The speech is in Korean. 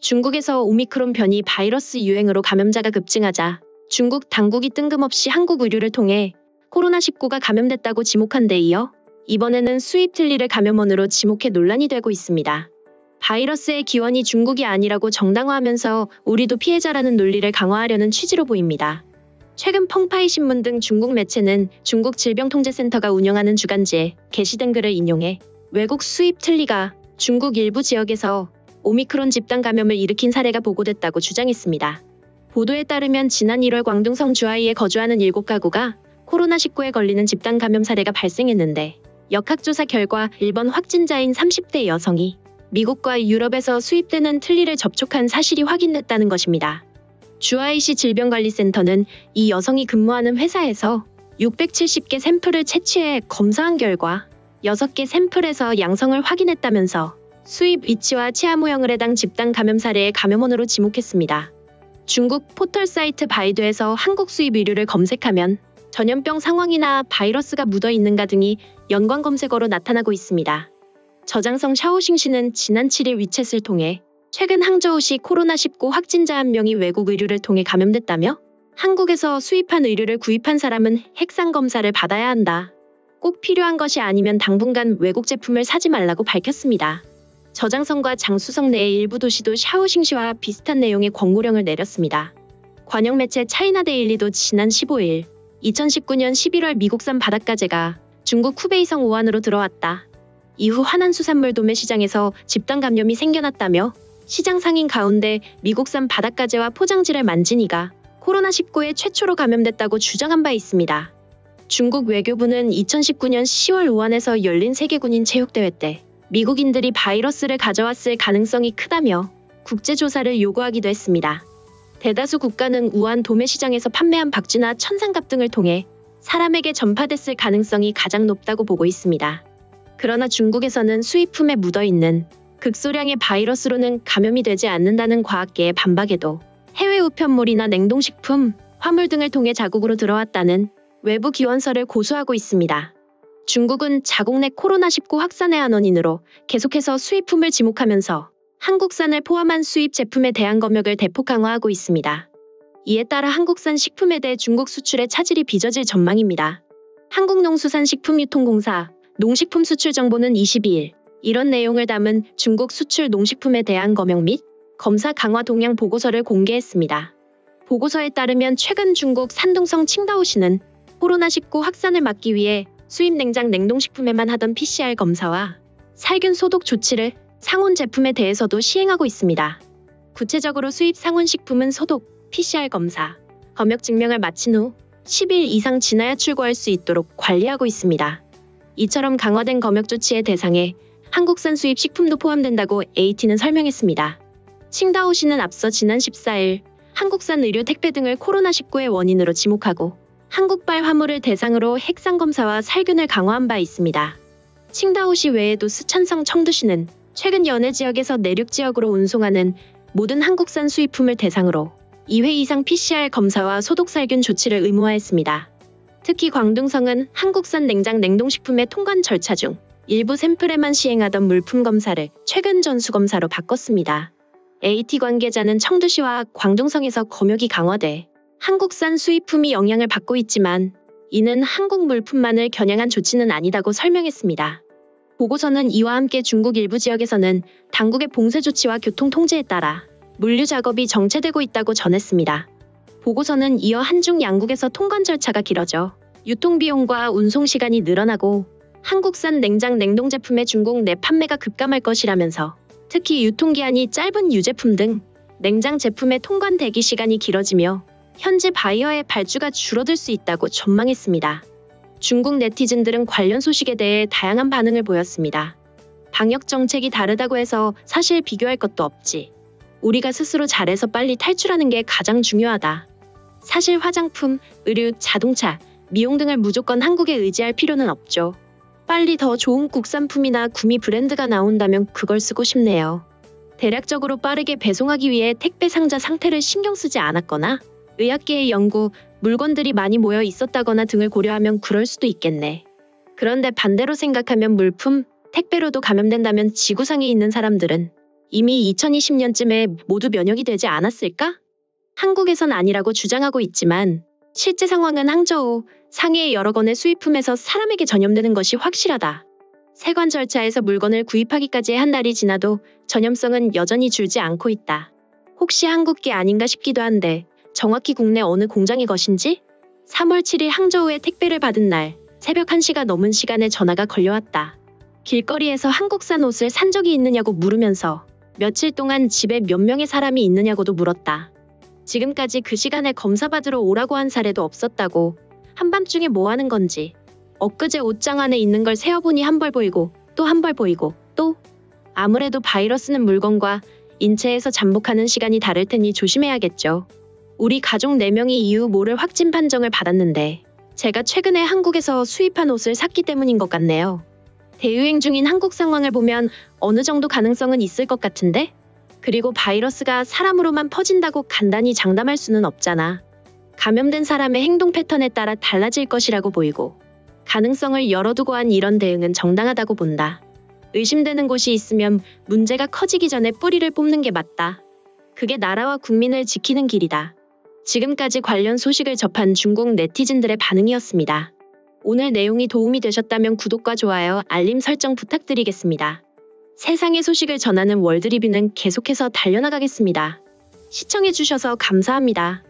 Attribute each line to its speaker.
Speaker 1: 중국에서 오미크론 변이 바이러스 유행으로 감염자가 급증하자 중국 당국이 뜬금없이 한국 의료를 통해 코로나19가 감염됐다고 지목한 데 이어 이번에는 수입 틀니를 감염원으로 지목해 논란이 되고 있습니다. 바이러스의 기원이 중국이 아니라고 정당화하면서 우리도 피해자라는 논리를 강화하려는 취지로 보입니다. 최근 펑파이 신문 등 중국 매체는 중국 질병통제센터가 운영하는 주간지에 게시된 글을 인용해 외국 수입 틀니가 중국 일부 지역에서 오미크론 집단 감염을 일으킨 사례가 보고됐다고 주장했습니다. 보도에 따르면 지난 1월 광둥성 주하이에 거주하는 7가구가 코로나19에 걸리는 집단 감염 사례가 발생했는데 역학조사 결과 일본 확진자인 30대 여성이 미국과 유럽에서 수입되는 틀니를 접촉한 사실이 확인됐다는 것입니다. 주하이시 질병관리센터는 이 여성이 근무하는 회사에서 670개 샘플을 채취해 검사한 결과 6개 샘플에서 양성을 확인했다면서 수입 위치와 치아 모형을 해당 집단 감염 사례의 감염원으로 지목했습니다. 중국 포털 사이트 바이두에서 한국 수입 의류를 검색하면 전염병 상황이나 바이러스가 묻어 있는가 등이 연관 검색어로 나타나고 있습니다. 저장성 샤오싱 씨는 지난 7일 위챗을 통해 최근 항저우시 코로나19 확진자 1명이 외국 의류를 통해 감염됐다며 한국에서 수입한 의류를 구입한 사람은 핵상 검사를 받아야 한다. 꼭 필요한 것이 아니면 당분간 외국 제품을 사지 말라고 밝혔습니다. 저장성과 장수성 내의 일부 도시도 샤오싱 씨와 비슷한 내용의 권고령을 내렸습니다. 관영 매체 차이나데일리도 지난 15일 2019년 11월 미국산 바닷가재가 중국 후베이성 우한으로 들어왔다. 이후 화난수산물 도매시장에서 집단 감염이 생겨났다며 시장 상인 가운데 미국산 바닷가재와 포장지를 만진 이가 코로나19에 최초로 감염됐다고 주장한 바 있습니다. 중국 외교부는 2019년 10월 우한에서 열린 세계군인 체육대회 때 미국인들이 바이러스를 가져왔을 가능성이 크다며 국제조사를 요구하기도 했습니다. 대다수 국가는 우한 도매시장에서 판매한 박쥐나 천상갑 등을 통해 사람에게 전파됐을 가능성이 가장 높다고 보고 있습니다. 그러나 중국에서는 수입품에 묻어있는 극소량의 바이러스로는 감염이 되지 않는다는 과학계의 반박에도 해외 우편물이나 냉동식품, 화물 등을 통해 자국으로 들어왔다는 외부 기원서를 고수하고 있습니다. 중국은 자국 내 코로나19 확산의 한 원인으로 계속해서 수입품을 지목하면서 한국산을 포함한 수입 제품에 대한 검역을 대폭 강화하고 있습니다. 이에 따라 한국산 식품에 대해 중국 수출의 차질이 빚어질 전망입니다. 한국농수산식품유통공사 농식품수출정보는 22일 이런 내용을 담은 중국 수출 농식품에 대한 검역 및 검사 강화 동향 보고서를 공개했습니다. 보고서에 따르면 최근 중국 산둥성 칭다오시는 코로나19 확산을 막기 위해 수입 냉장 냉동식품에만 하던 PCR 검사와 살균 소독 조치를 상온 제품에 대해서도 시행하고 있습니다. 구체적으로 수입 상온 식품은 소독, PCR 검사, 검역 증명을 마친 후 10일 이상 지나야 출고할 수 있도록 관리하고 있습니다. 이처럼 강화된 검역 조치의 대상에 한국산 수입 식품도 포함된다고 AT는 설명했습니다. 칭다오시는 앞서 지난 14일 한국산 의료 택배 등을 코로나19의 원인으로 지목하고 한국발 화물을 대상으로 핵상 검사와 살균을 강화한 바 있습니다. 칭다오시 외에도 스촨성 청두시는 최근 연해 지역에서 내륙 지역으로 운송하는 모든 한국산 수입품을 대상으로 2회 이상 PCR 검사와 소독 살균 조치를 의무화했습니다. 특히 광둥성은 한국산 냉장 냉동식품의 통관 절차 중 일부 샘플에만 시행하던 물품 검사를 최근 전수 검사로 바꿨습니다. AT 관계자는 청두시와 광둥성에서 검역이 강화돼 한국산 수입품이 영향을 받고 있지만 이는 한국 물품만을 겨냥한 조치는 아니다고 설명했습니다. 보고서는 이와 함께 중국 일부 지역에서는 당국의 봉쇄 조치와 교통 통제에 따라 물류 작업이 정체되고 있다고 전했습니다. 보고서는 이어 한중 양국에서 통관 절차가 길어져 유통비용과 운송시간이 늘어나고 한국산 냉장 냉동 제품의 중국 내 판매가 급감할 것이라면서 특히 유통기한이 짧은 유제품 등 냉장 제품의 통관 대기 시간이 길어지며 현지 바이어의 발주가 줄어들 수 있다고 전망했습니다. 중국 네티즌들은 관련 소식에 대해 다양한 반응을 보였습니다. 방역 정책이 다르다고 해서 사실 비교할 것도 없지. 우리가 스스로 잘해서 빨리 탈출하는 게 가장 중요하다. 사실 화장품, 의류, 자동차, 미용 등을 무조건 한국에 의지할 필요는 없죠. 빨리 더 좋은 국산품이나 구미 브랜드가 나온다면 그걸 쓰고 싶네요. 대략적으로 빠르게 배송하기 위해 택배 상자 상태를 신경 쓰지 않았거나 의학계의 연구, 물건들이 많이 모여 있었다거나 등을 고려하면 그럴 수도 있겠네. 그런데 반대로 생각하면 물품, 택배로도 감염된다면 지구상에 있는 사람들은 이미 2020년쯤에 모두 면역이 되지 않았을까? 한국에선 아니라고 주장하고 있지만 실제 상황은 항저우, 상해의 여러 건의 수입품에서 사람에게 전염되는 것이 확실하다. 세관 절차에서 물건을 구입하기까지의 한 달이 지나도 전염성은 여전히 줄지 않고 있다. 혹시 한국계 아닌가 싶기도 한데 정확히 국내 어느 공장의 것인지? 3월 7일 항저우에 택배를 받은 날 새벽 1시가 넘은 시간에 전화가 걸려왔다. 길거리에서 한국산 옷을 산 적이 있느냐고 물으면서 며칠 동안 집에 몇 명의 사람이 있느냐고도 물었다. 지금까지 그 시간에 검사받으러 오라고 한 사례도 없었다고. 한밤중에 뭐 하는 건지. 엊그제 옷장 안에 있는 걸 세어보니 한 벌 보이고 또 한 벌 보이고 또. 아무래도 바이러스는 물건과 인체에서 잠복하는 시간이 다를 테니 조심해야겠죠. 우리 가족 4명이 이후 모를 확진 판정을 받았는데 제가 최근에 한국에서 수입한 옷을 샀기 때문인 것 같네요. 대유행 중인 한국 상황을 보면 어느 정도 가능성은 있을 것 같은데? 그리고 바이러스가 사람으로만 퍼진다고 간단히 장담할 수는 없잖아. 감염된 사람의 행동 패턴에 따라 달라질 것이라고 보이고 가능성을 열어두고 한 이런 대응은 정당하다고 본다. 의심되는 곳이 있으면 문제가 커지기 전에 뿌리를 뽑는 게 맞다. 그게 나라와 국민을 지키는 길이다. 지금까지 관련 소식을 접한 중국 네티즌들의 반응이었습니다. 오늘 내용이 도움이 되셨다면 구독과 좋아요, 알림 설정 부탁드리겠습니다. 세상의 소식을 전하는 월드리뷰는 계속해서 달려나가겠습니다. 시청해주셔서 감사합니다.